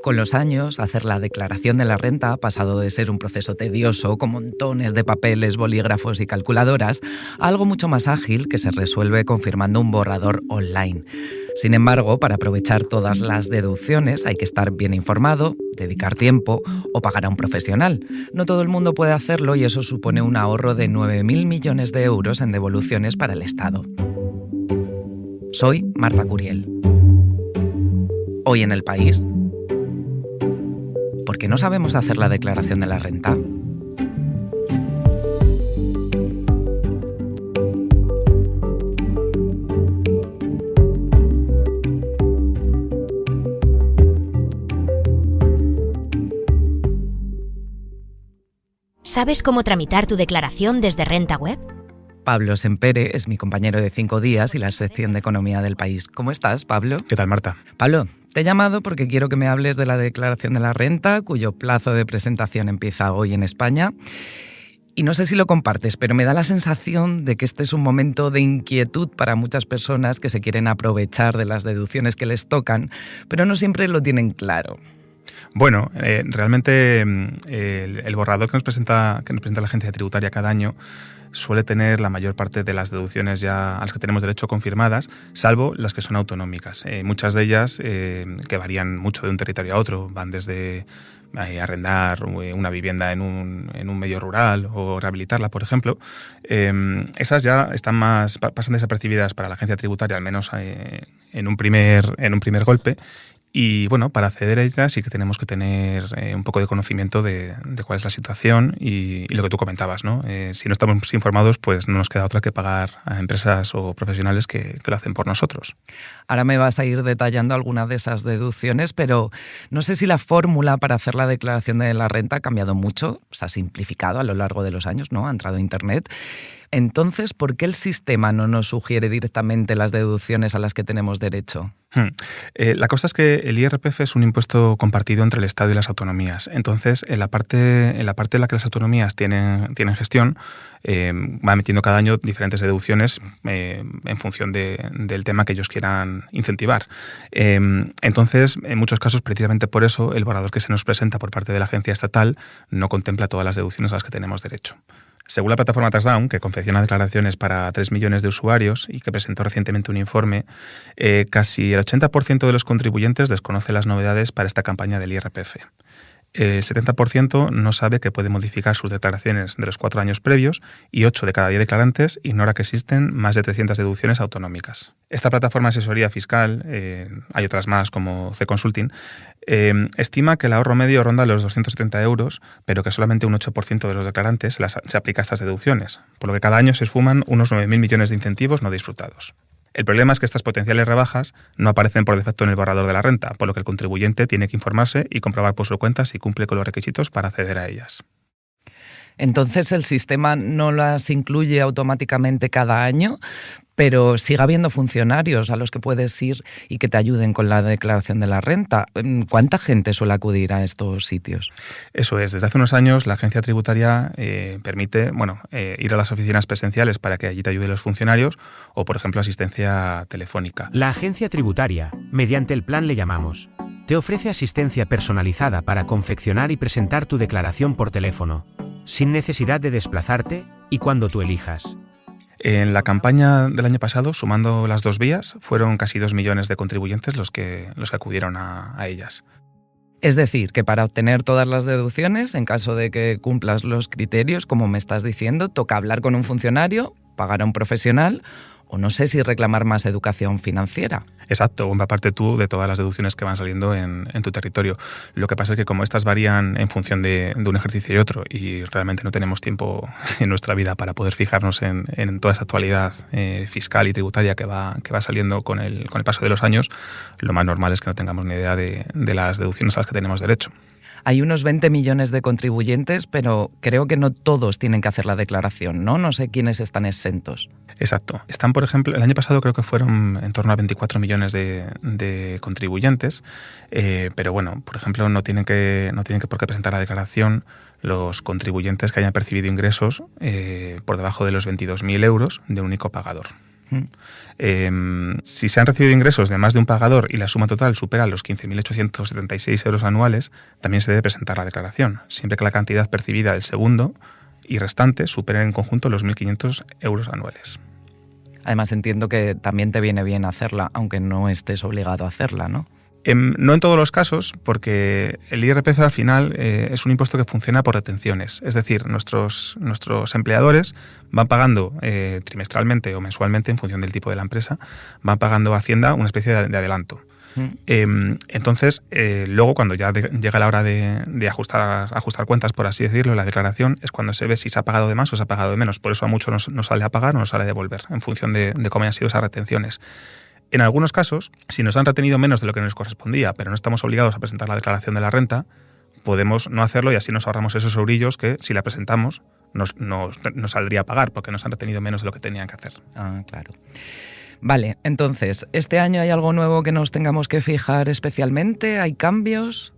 Con los años, hacer la declaración de la renta ha pasado de ser un proceso tedioso, con montones de papeles, bolígrafos y calculadoras, a algo mucho más ágil que se resuelve confirmando un borrador online. Sin embargo, para aprovechar todas las deducciones hay que estar bien informado, dedicar tiempo o pagar a un profesional. No todo el mundo puede hacerlo y eso supone un ahorro de 9.000 millones de euros en devoluciones para el Estado. Soy Marta Curiel. Hoy en El País, ¿por qué no sabemos hacer la declaración de la renta? ¿Sabes cómo tramitar tu declaración desde Renta Web? Pablo Sempere es mi compañero de 5 días y la sección de Economía del País. ¿Cómo estás, Pablo? ¿Qué tal, Marta? Pablo, te he llamado porque quiero que me hables de la declaración de la renta, cuyo plazo de presentación empieza hoy en España. Y no sé si lo compartes, pero me da la sensación de que este es un momento de inquietud para muchas personas que se quieren aprovechar de las deducciones que les tocan, pero no siempre lo tienen claro. Bueno, realmente el borrador que nos presenta la agencia tributaria cada año suele tener la mayor parte de las deducciones ya a las que tenemos derecho confirmadas, salvo las que son autonómicas. Muchas de ellas, que varían mucho de un territorio a otro, van desde arrendar una vivienda en un medio rural o rehabilitarla, por ejemplo. Esas ya pasan desapercibidas para la agencia tributaria, al menos en un primer golpe. Y bueno, para acceder a ellas sí que tenemos que tener un poco de conocimiento de cuál es la situación y lo que tú comentabas, ¿no? Si no estamos informados, pues no nos queda otra que pagar a empresas o profesionales que lo hacen por nosotros. Ahora me vas a ir detallando algunas de esas deducciones, pero no sé si la fórmula para hacer la declaración de la renta ha cambiado mucho, se ha simplificado a lo largo de los años, ¿no? Ha entrado a Internet. Entonces, ¿por qué el sistema no nos sugiere directamente las deducciones a las que tenemos derecho? La cosa es que el IRPF es un impuesto compartido entre el Estado y las autonomías. Entonces, en la parte en la que las autonomías tienen gestión, va metiendo cada año diferentes deducciones en función del tema que ellos quieran incentivar. Entonces, en muchos casos, precisamente por eso, el borrador que se nos presenta por parte de la agencia estatal no contempla todas las deducciones a las que tenemos derecho. Según la plataforma Taxdown, que confecciona declaraciones para 3 millones de usuarios y que presentó recientemente un informe, casi el 80% de los contribuyentes desconoce las novedades para esta campaña del IRPF. El 70% no sabe que puede modificar sus declaraciones de los 4 años previos y 8 de cada 10 declarantes ignora que existen más de 300 deducciones autonómicas. Esta plataforma de asesoría fiscal, hay otras más como C-Consulting, estima que el ahorro medio ronda los 270 euros, pero que solamente un 8% de los declarantes se aplica a estas deducciones, por lo que cada año se esfuman unos 9.000 millones de incentivos no disfrutados. El problema es que estas potenciales rebajas no aparecen por defecto en el borrador de la renta, por lo que el contribuyente tiene que informarse y comprobar por su cuenta si cumple con los requisitos para acceder a ellas. Entonces, el sistema no las incluye automáticamente cada año, pero sigue habiendo funcionarios a los que puedes ir y que te ayuden con la declaración de la renta. ¿Cuánta gente suele acudir a estos sitios? Eso es. Desde hace unos años la agencia tributaria permite ir a las oficinas presenciales para que allí te ayuden los funcionarios o, por ejemplo, asistencia telefónica. La agencia tributaria, mediante el plan Le Llamamos, te ofrece asistencia personalizada para confeccionar y presentar tu declaración por teléfono, sin necesidad de desplazarte y cuando tú elijas. En la campaña del año pasado, sumando las 2 vías, fueron casi 2 millones de contribuyentes los que acudieron a ellas. Es decir, que para obtener todas las deducciones, en caso de que cumplas los criterios, como me estás diciendo, toca hablar con un funcionario, pagar a un profesional o no sé si reclamar más educación financiera. Exacto, bomba aparte tú de todas las deducciones que van saliendo en tu territorio. Lo que pasa es que como estas varían en función de un ejercicio y otro y realmente no tenemos tiempo en nuestra vida para poder fijarnos en toda esta actualidad fiscal y tributaria que va saliendo con el paso de los años, lo más normal es que no tengamos ni idea de las deducciones a las que tenemos derecho. Hay unos 20 millones de contribuyentes, pero creo que no todos tienen que hacer la declaración, ¿no? No sé quiénes están exentos. Exacto. Están, por ejemplo, el año pasado creo que fueron en torno a 24 millones de contribuyentes, pero bueno, por ejemplo, no tienen por qué presentar la declaración los contribuyentes que hayan percibido ingresos por debajo de los 22.000 euros de un único pagador. Si se han recibido ingresos de más de un pagador y la suma total supera los 15.876 euros anuales, también se debe presentar la declaración, siempre que la cantidad percibida del segundo y restante superen en conjunto los 1.500 euros anuales. Además entiendo que también te viene bien hacerla, aunque no estés obligado a hacerla, ¿no? No en todos los casos, porque el IRPF al final es un impuesto que funciona por retenciones. Es decir, nuestros empleadores van pagando trimestralmente o mensualmente, en función del tipo de la empresa, van pagando a Hacienda una especie de adelanto. Entonces, luego cuando ya llega la hora de ajustar cuentas, por así decirlo, la declaración es cuando se ve si se ha pagado de más o se ha pagado de menos. Por eso a muchos nos sale a pagar o nos sale a devolver, en función de cómo hayan sido esas retenciones. En algunos casos, si nos han retenido menos de lo que nos correspondía, pero no estamos obligados a presentar la declaración de la renta, podemos no hacerlo y así nos ahorramos esos eurillos que, si la presentamos, nos saldría a pagar, porque nos han retenido menos de lo que tenían que hacer. Ah, claro. Vale, entonces, ¿este año hay algo nuevo que nos tengamos que fijar especialmente? ¿Hay cambios?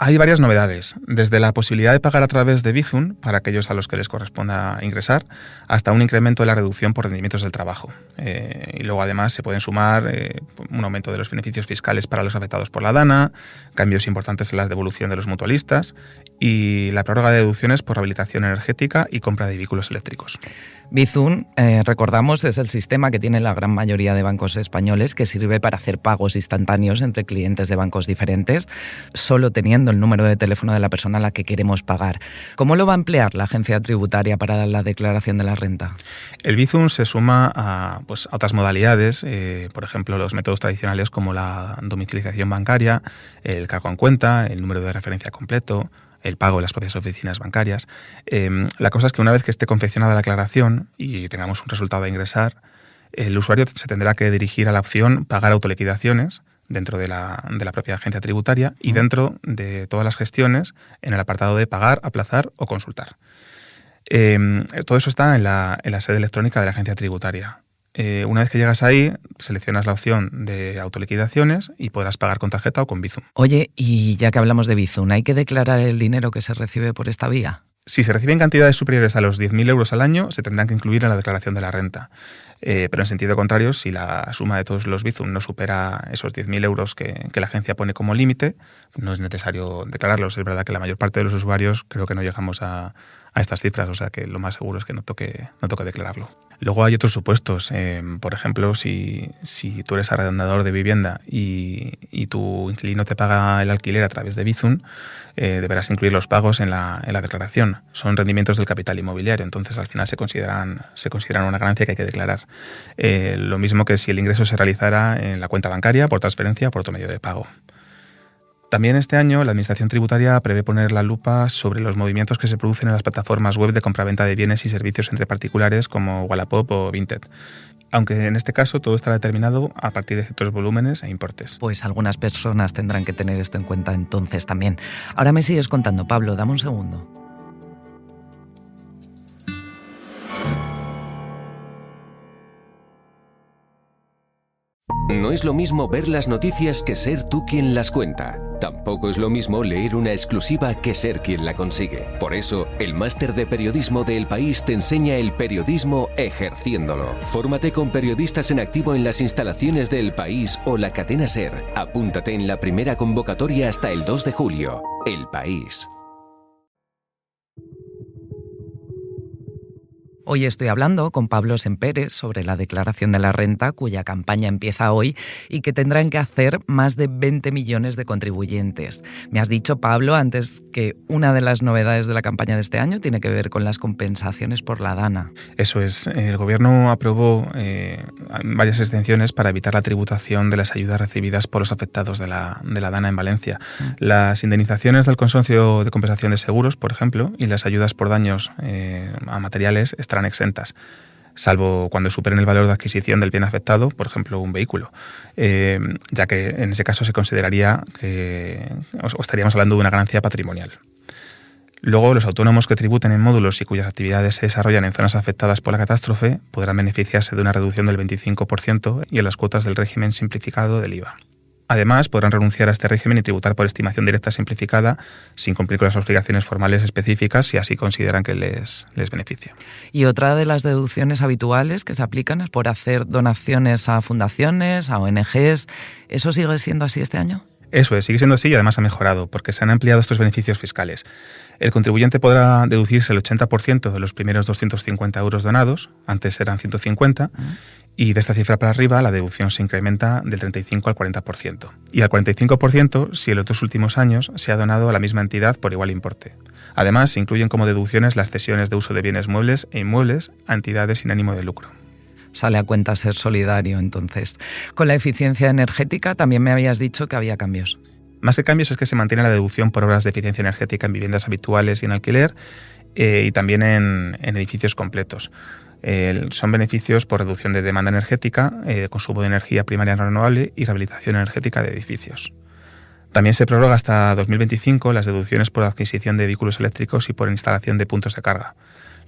Hay varias novedades, desde la posibilidad de pagar a través de Bizum, para aquellos a los que les corresponda ingresar, hasta un incremento de la reducción por rendimientos del trabajo. Y luego además se pueden sumar un aumento de los beneficios fiscales para los afectados por la DANA, cambios importantes en la devolución de los mutualistas y la prórroga de deducciones por rehabilitación energética y compra de vehículos eléctricos. Bizum, recordamos, es el sistema que tiene la gran mayoría de bancos españoles, que sirve para hacer pagos instantáneos entre clientes de bancos diferentes, solo teniendo el número de teléfono de la persona a la que queremos pagar. ¿Cómo lo va a emplear la agencia tributaria para la declaración de la renta? El Bizum se suma a otras modalidades, por ejemplo, los métodos tradicionales como la domiciliación bancaria, el cargo en cuenta, el número de referencia completo, el pago en las propias oficinas bancarias. La cosa es que una vez que esté confeccionada la declaración y tengamos un resultado a ingresar, el usuario se tendrá que dirigir a la opción pagar autoliquidaciones dentro de la propia agencia tributaria y dentro de todas las gestiones en el apartado de pagar, aplazar o consultar. Todo eso está en la sede electrónica de la agencia tributaria. Una vez que llegas ahí, seleccionas la opción de autoliquidaciones y podrás pagar con tarjeta o con Bizum. Oye, y ya que hablamos de Bizum, ¿hay que declarar el dinero que se recibe por esta vía? Si se reciben cantidades superiores a los 10.000 euros al año, se tendrán que incluir en la declaración de la renta. Pero en sentido contrario, si la suma de todos los Bizum no supera esos 10.000 euros que la agencia pone como límite, no es necesario declararlos. Es verdad que la mayor parte de los usuarios creo que no llegamos a estas cifras, o sea que lo más seguro es que no toque declararlo. Luego hay otros supuestos. Por ejemplo, si tú eres arrendador de vivienda y tu inquilino te paga el alquiler a través de Bizum, deberás incluir los pagos en la declaración. Son rendimientos del capital inmobiliario, entonces al final se consideran una ganancia que hay que declarar. Lo mismo que si el ingreso se realizara en la cuenta bancaria, por transferencia o por otro medio de pago. También este año la Administración Tributaria prevé poner la lupa sobre los movimientos que se producen en las plataformas web de compraventa de bienes y servicios entre particulares como Wallapop o Vinted. Aunque en este caso todo estará determinado a partir de ciertos volúmenes e importes. Pues algunas personas tendrán que tener esto en cuenta entonces también. Ahora me sigues contando, Pablo, dame un segundo. No es lo mismo ver las noticias que ser tú quien las cuenta. Tampoco es lo mismo leer una exclusiva que ser quien la consigue. Por eso, el máster de periodismo de El País te enseña el periodismo ejerciéndolo. Fórmate con periodistas en activo en las instalaciones de El País o la cadena SER. Apúntate en la primera convocatoria hasta el 2 de julio. El País. Hoy estoy hablando con Pablo Semperes sobre la declaración de la renta, cuya campaña empieza hoy y que tendrán que hacer más de 20 millones de contribuyentes. Me has dicho, Pablo, antes que una de las novedades de la campaña de este año tiene que ver con las compensaciones por la DANA. Eso es. El Gobierno aprobó varias exenciones para evitar la tributación de las ayudas recibidas por los afectados de la DANA en Valencia. Las indemnizaciones del Consorcio de Compensación de Seguros, por ejemplo, y las ayudas por daños a materiales estarán exentas, salvo cuando superen el valor de adquisición del bien afectado, por ejemplo, un vehículo, ya que en ese caso se consideraría que estaríamos hablando de una ganancia patrimonial. Luego, los autónomos que tributen en módulos y cuyas actividades se desarrollan en zonas afectadas por la catástrofe podrán beneficiarse de una reducción del 25% y en las cuotas del régimen simplificado del IVA. Además, podrán renunciar a este régimen y tributar por estimación directa simplificada sin cumplir con las obligaciones formales específicas si así consideran que les beneficia. Y otra de las deducciones habituales que se aplican es por hacer donaciones a fundaciones, a ONGs. ¿Eso sigue siendo así este año? Eso es, sigue siendo así y además ha mejorado porque se han ampliado estos beneficios fiscales. El contribuyente podrá deducirse el 80% de los primeros 250 euros donados, antes eran 150, y de esta cifra para arriba la deducción se incrementa del 35 al 40%. Y al 45% si en los 2 últimos años se ha donado a la misma entidad por igual importe. Además, se incluyen como deducciones las cesiones de uso de bienes muebles e inmuebles a entidades sin ánimo de lucro. Sale a cuenta ser solidario, entonces. Con la eficiencia energética también me habías dicho que había cambios. Más que cambios es que se mantiene la deducción por obras de eficiencia energética en viviendas habituales y en alquiler y también en edificios completos. Son beneficios por reducción de demanda energética, consumo de energía primaria no renovable y rehabilitación energética de edificios. También se prorroga hasta 2025 las deducciones por adquisición de vehículos eléctricos y por instalación de puntos de carga.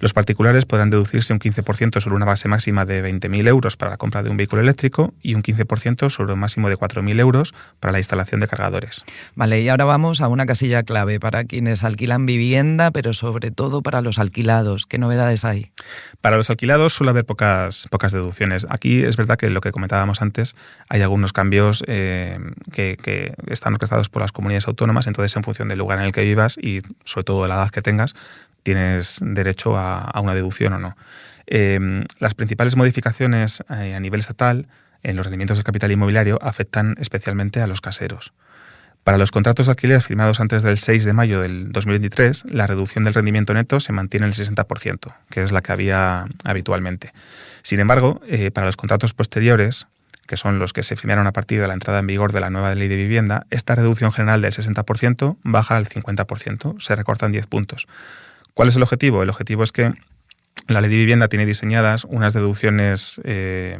Los particulares podrán deducirse un 15% sobre una base máxima de 20.000 euros para la compra de un vehículo eléctrico y un 15% sobre un máximo de 4.000 euros para la instalación de cargadores. Vale, y ahora vamos a una casilla clave para quienes alquilan vivienda, pero sobre todo para los alquilados. ¿Qué novedades hay? Para los alquilados suele haber pocas deducciones. Aquí es verdad que lo que comentábamos antes, hay algunos cambios que están orquestados por las comunidades autónomas, entonces en función del lugar en el que vivas y sobre todo de la edad que tengas, tienes derecho a una deducción o no. Las principales modificaciones a nivel estatal en los rendimientos del capital inmobiliario afectan especialmente a los caseros. Para los contratos de alquiler firmados antes del 6 de mayo del 2023, la reducción del rendimiento neto se mantiene en el 60%, que es la que había habitualmente. Sin embargo, para los contratos posteriores, que son los que se firmaron a partir de la entrada en vigor de la nueva ley de vivienda, esta reducción general del 60% baja al 50%, se recortan 10 puntos. ¿Cuál es el objetivo? El objetivo es que la ley de vivienda tiene diseñadas unas deducciones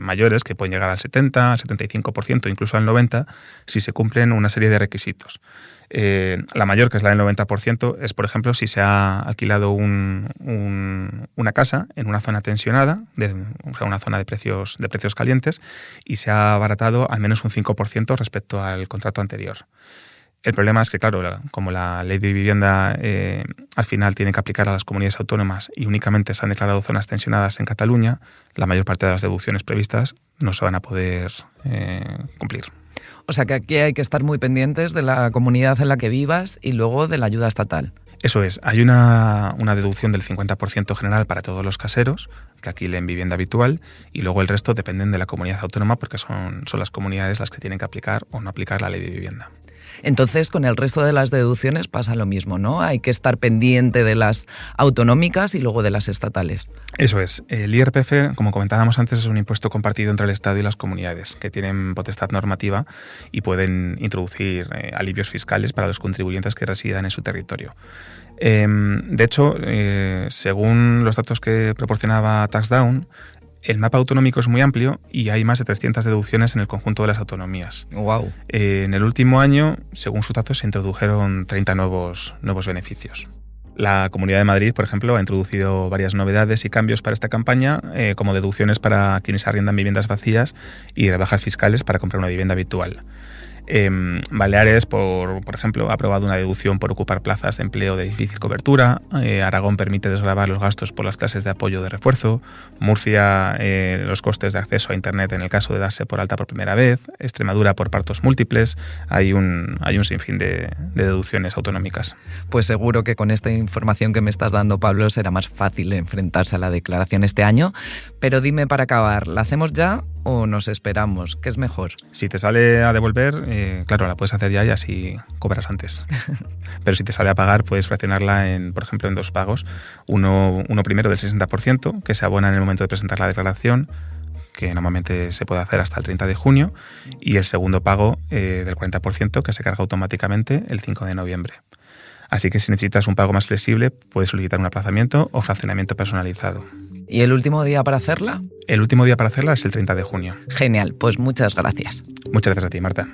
mayores que pueden llegar al 70, al 75%, incluso al 90%, si se cumplen una serie de requisitos. La mayor, que es la del 90%, es, por ejemplo, si se ha alquilado una casa en una zona tensionada, o sea, una zona de precios calientes, y se ha abaratado al menos un 5% respecto al contrato anterior. El problema es que, claro, como la ley de vivienda al final tiene que aplicar a las comunidades autónomas y únicamente se han declarado zonas tensionadas en Cataluña, la mayor parte de las deducciones previstas no se van a poder cumplir. O sea que aquí hay que estar muy pendientes de la comunidad en la que vivas y luego de la ayuda estatal. Eso es, hay una deducción del 50% general para todos los caseros que alquilen vivienda habitual y luego el resto dependen de la comunidad autónoma porque son las comunidades las que tienen que aplicar o no aplicar la ley de vivienda. Entonces, con el resto de las deducciones pasa lo mismo, ¿no? Hay que estar pendiente de las autonómicas y luego de las estatales. Eso es. El IRPF, como comentábamos antes, es un impuesto compartido entre el Estado y las comunidades que tienen potestad normativa y pueden introducir alivios fiscales para los contribuyentes que residan en su territorio. De hecho, según los datos que proporcionaba TaxDown, el mapa autonómico es muy amplio y hay más de 300 deducciones en el conjunto de las autonomías. Wow. En el último año, según sus datos, se introdujeron 30 nuevos beneficios. La Comunidad de Madrid, por ejemplo, ha introducido varias novedades y cambios para esta campaña, como deducciones para quienes arriendan viviendas vacías y rebajas fiscales para comprar una vivienda habitual. Baleares, por ejemplo, ha aprobado una deducción por ocupar plazas de empleo de difícil cobertura. Aragón permite desgravar los gastos por las clases de apoyo de refuerzo. Murcia, los costes de acceso a Internet en el caso de darse por alta por primera vez. Extremadura por partos múltiples. Hay un sinfín de deducciones autonómicas. Pues seguro que con esta información que me estás dando, Pablo, será más fácil enfrentarse a la declaración este año. Pero dime, para acabar, ¿la hacemos ya o nos esperamos? ¿Qué es mejor? Si te sale a devolver, claro, la puedes hacer ya y así cobras antes. Pero si te sale a pagar, puedes fraccionarla por ejemplo, en 2 pagos. Uno primero del 60%, que se abona en el momento de presentar la declaración, que normalmente se puede hacer hasta el 30 de junio, y el segundo pago del 40%, que se carga automáticamente el 5 de noviembre. Así que si necesitas un pago más flexible, puedes solicitar un aplazamiento o fraccionamiento personalizado. ¿Y el último día para hacerla? El último día para hacerla es el 30 de junio. Genial, pues muchas gracias. Muchas gracias a ti, Marta.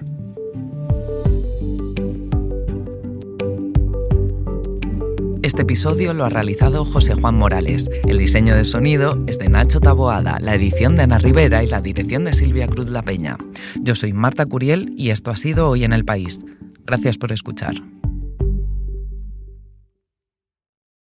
Este Este episodio lo ha realizado José Juan Morales. El diseño de sonido es de Nacho Taboada, la edición de Ana Rivera y la dirección de Silvia Cruz La Peña. Yo soy Marta Curiel y esto ha sido Hoy en el País. Gracias por escuchar.